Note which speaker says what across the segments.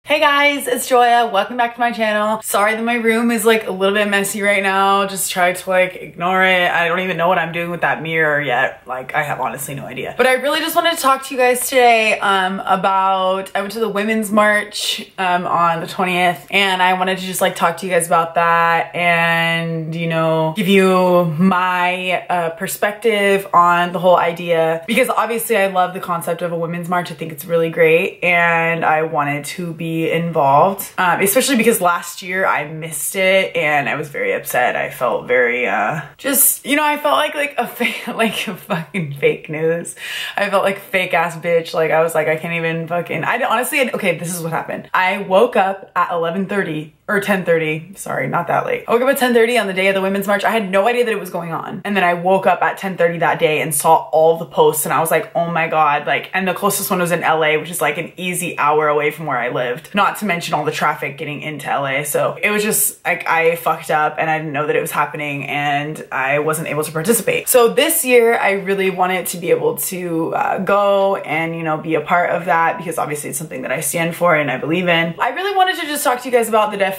Speaker 1: Hey guys, it's Joya. Welcome back to my channel. Sorry that my room is like a little bit messy right now. Just try to like ignore it. I don't even know what I'm doing with that mirror yet. Like I have honestly no idea. But I really just wanted to talk to you guys today about, I went to the Women's March on the 20th and I wanted to just like talk to you guys about that and, you know, give you my perspective on the whole idea, because obviously I love the concept of a Women's March. I think it's really great and I wanted to be involved, especially because last year I missed it and I was very upset. I felt very just, you know, I felt like a fucking fake news. I felt like fake ass bitch. Like I was like, I can't even fucking, okay, this is what happened. I woke up at 11:30 or 10:30, sorry, not that late. I woke up at 10:30 on the day of the Women's March. I had no idea that it was going on. And then I woke up at 10:30 that day and saw all the posts and I was like, oh my God, like, and the closest one was in LA, which is like an easy hour away from where I lived. Not to mention all the traffic getting into LA. So it was just like, I fucked up and I didn't know that it was happening and I wasn't able to participate. So this year I really wanted to be able to go and, you know, be a part of that because obviously it's something that I stand for and I believe in. I really wanted to just talk to you guys about the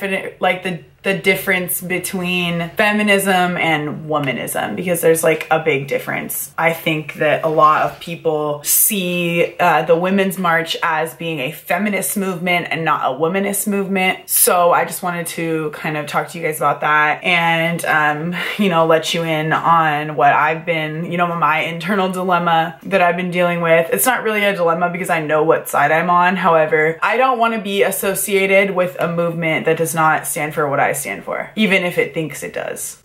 Speaker 1: the difference between feminism and womanism, because there's like a big difference. I think that a lot of people see the Women's March as being a feminist movement and not a womanist movement. So I just wanted to kind of talk to you guys about that and, you know, let you in on what I've been, you know, my internal dilemma that I've been dealing with. It's not really a dilemma because I know what side I'm on. However, I don't want to be associated with a movement that does not stand for what I stand for, even if it thinks it does.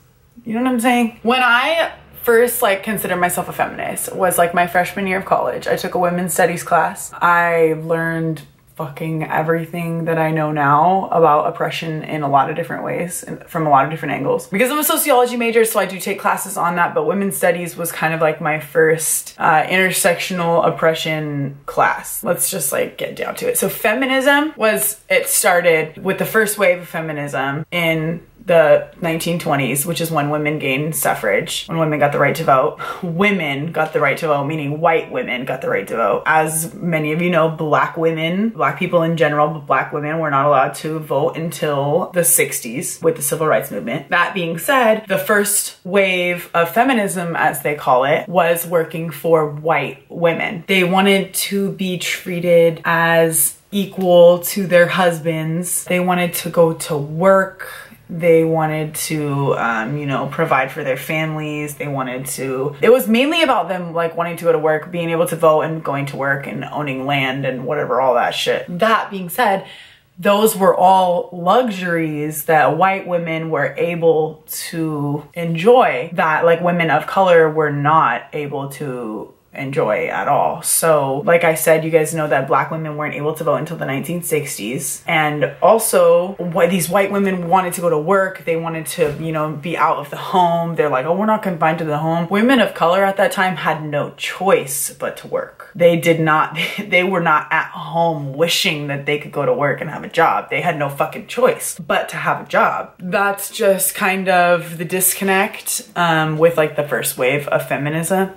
Speaker 1: You know what I'm saying? When I first like considered myself a feminist was like my freshman year of college. I took a women's studies class. I learned fucking everything that I know now about oppression in a lot of different ways and from a lot of different angles. Because I'm a sociology major, so I do take classes on that, but women's studies was kind of like my first intersectional oppression class. Let's just like get down to it. So feminism it started with the first wave of feminism in the 1920s, which is when women gained suffrage, when women got the right to vote. Women got the right to vote, meaning white women got the right to vote. As many of you know, black women, black people in general, but black women were not allowed to vote until the 60s with the civil rights movement. That being said, the first wave of feminism, as they call it, was working for white women. They wanted to be treated as equal to their husbands. They wanted to go to work. They wanted to, you know, provide for their families. It was mainly about them like wanting to go to work, being able to vote and going to work and owning land and whatever, all that shit. That being said, those were all luxuries that white women were able to enjoy that like women of color were not able to enjoy at all. So like I said, you guys know that black women weren't able to vote until the 1960s. And also these white women wanted to go to work. They wanted to, you know, be out of the home. They're like, oh, we're not confined to the home. Women of color at that time had no choice but to work. They were not at home wishing that they could go to work and have a job. They had no fucking choice but to have a job. That's just kind of the disconnect with like the first wave of feminism,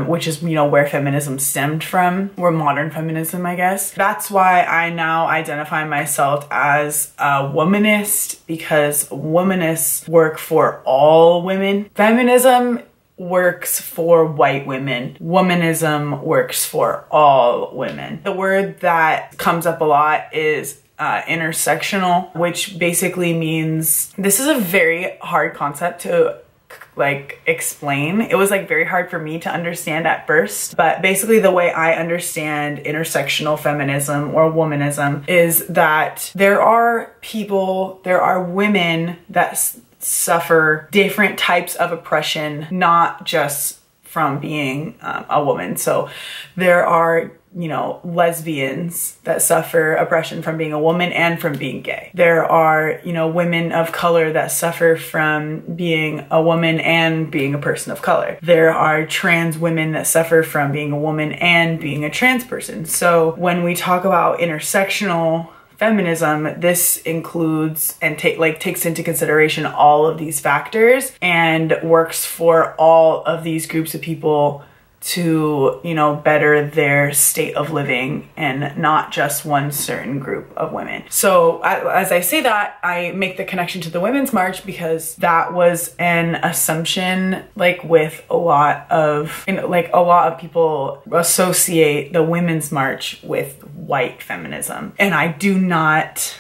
Speaker 1: which is, you know, where feminism stemmed from, or modern feminism, I guess. That's why I now identify myself as a womanist, because womanists work for all women. Feminism works for white women. Womanism works for all women. The word that comes up a lot is intersectional, which basically means, this is a very hard concept to like explain. It was like very hard for me to understand at first, but basically the way I understand intersectional feminism or womanism is that there are women that suffer different types of oppression, not just from being a woman. So there are, you know, lesbians that suffer oppression from being a woman and from being gay. There are, you know, women of color that suffer from being a woman and being a person of color. There are trans women that suffer from being a woman and being a trans person. So when we talk about intersectional feminism, this includes and takes into consideration all of these factors and works for all of these groups of people to, you know, better their state of living and not just one certain group of women. So as I say that, I make the connection to the Women's March because that was an assumption, like with a lot of, you know, like a lot of people associate the Women's March with white feminism. And I do not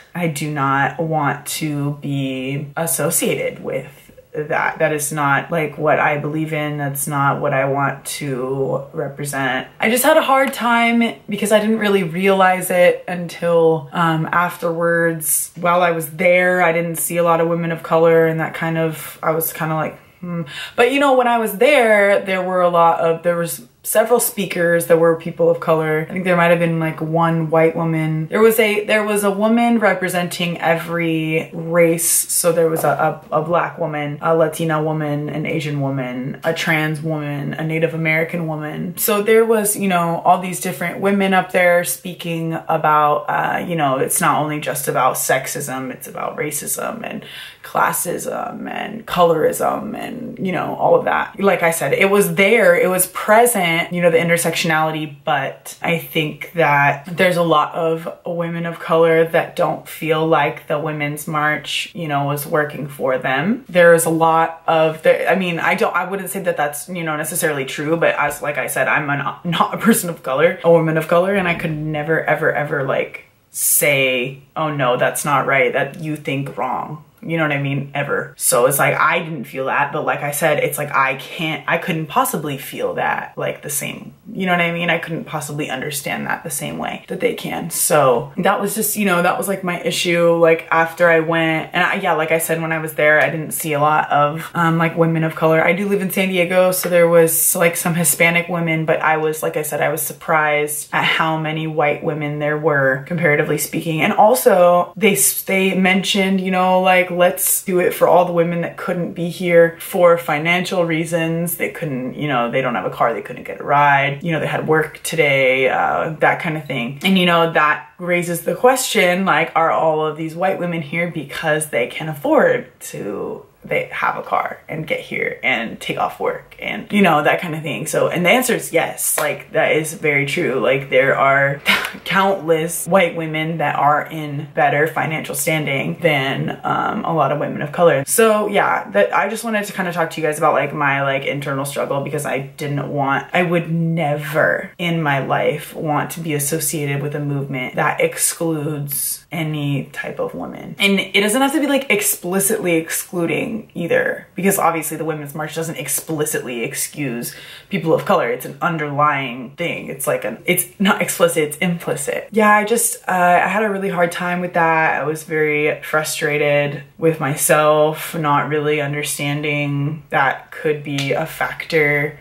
Speaker 1: want to be associated with that. That is not like what I believe in. That's not what I want to represent. I just had a hard time because I didn't really realize it until afterwards. While I was there, I didn't see a lot of women of color, and that kind of, I was kind of like, But you know, when I was there, there was several speakers that were people of color. I think there might have been like one white woman. There was a woman representing every race. So there was a black woman, a Latina woman, an Asian woman, a trans woman, a Native American woman. So there was, you know, all these different women up there speaking about, you know, it's not only just about sexism, it's about racism and classism and colorism and, you know, all of that. Like I said, it was there, it was present, you know, the intersectionality, but I think that there's a lot of women of color that don't feel like the Women's March, you know, was working for them. There's a lot of, I mean, I wouldn't say that that's, you know, necessarily true, but as, like I said, I'm not a person of color, a woman of color, and I could never, ever, like, say, oh no, that's not right, that you think wrong. You know what I mean? Ever. So it's like, I didn't feel that, but like I said, it's like, I couldn't possibly feel that like the same, you know what I mean? I couldn't possibly understand that the same way that they can. So that was just, you know, that was like my issue. Like after I went, and yeah, like I said, when I was there, I didn't see a lot of like women of color. I do live in San Diego, so there was like some Hispanic women, but I was, like I said, I was surprised at how many white women there were, comparatively speaking. And also they mentioned, you know, like, let's do it for all the women that couldn't be here for financial reasons. They couldn't, you know, they don't have a car, they couldn't get a ride, you know, they had work today, that kind of thing. And you know, that raises the question, like, are all of these white women here because they can afford to they have a car and get here and take off work and, you know, that kind of thing. So, and the answer is yes, like that is very true. Like there are countless white women that are in better financial standing than a lot of women of color. So yeah, that I just wanted to kind of talk to you guys about like my like internal struggle, because I would never in my life want to be associated with a movement that excludes any type of woman. And it doesn't have to be like explicitly excluding either, because obviously the Women's March doesn't explicitly excuse people of color. It's an underlying thing. It's like it's not explicit, it's implicit. Yeah, I had a really hard time with that. I was very frustrated with myself, not really understanding that could be a factor.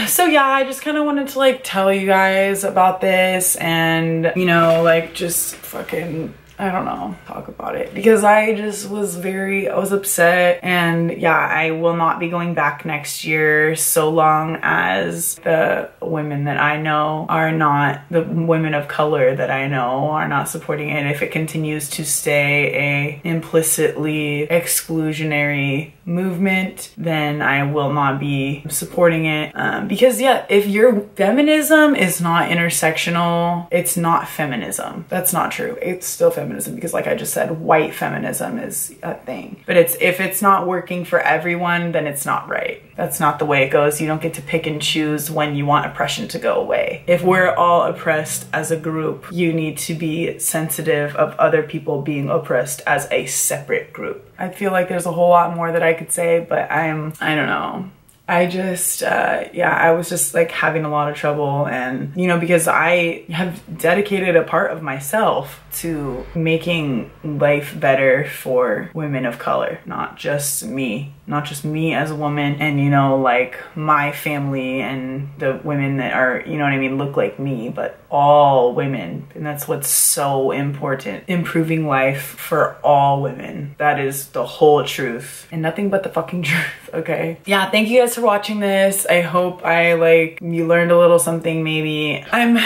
Speaker 1: So yeah, I just kind of wanted to like tell you guys about this and, you know, like just fucking, I don't know, talk about it, because I just was I was upset. And yeah, I will not be going back next year so long as the women that I know are not, the women of color that I know are not supporting it. If it continues to stay a implicitly exclusionary movement, then I will not be supporting it. Because yeah, if your feminism is not intersectional, it's not feminism. That's not true. It's still feminism, because like I just said, white feminism is a thing. But if it's not working for everyone, then it's not right. That's not the way it goes. You don't get to pick and choose when you want oppression to go away. If we're all oppressed as a group, you need to be sensitive of other people being oppressed as a separate group. I feel like there's a whole lot more that I could say, but I don't know. I just, yeah, I was just like having a lot of trouble, and, you know, because I have dedicated a part of myself to making life better for women of color, not just me as a woman, and, you know, like my family and the women that are, you know what I mean, look like me, but all women. And that's what's so important. Improving life for all women. That is the whole truth and nothing but the fucking truth, okay? Yeah, thank you guys for watching this. I hope you learned a little something maybe.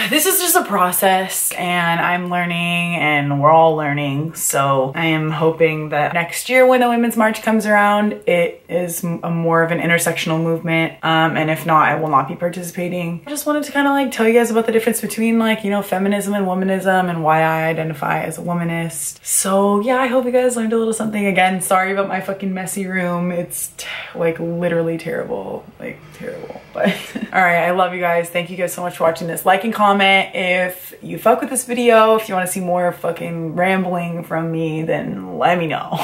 Speaker 1: This is just a process, and I'm learning learning and we're all learning. So I am hoping that next year when the Women's March comes around, it is more of an intersectional movement. And if not, I will not be participating. I just wanted to kind of like tell you guys about the difference between like, you know, feminism and womanism and why I identify as a womanist. So yeah, I hope you guys learned a little something. Again, sorry about my fucking messy room. It's like literally terrible, like terrible. But all right, I love you guys. Thank you guys so much for watching this. Like and comment if you fuck with this video. If you want to see more fucking rambling from me, then let me know.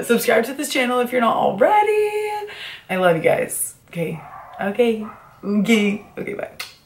Speaker 1: Subscribe to this channel if you're not already. I love you guys. Okay, bye.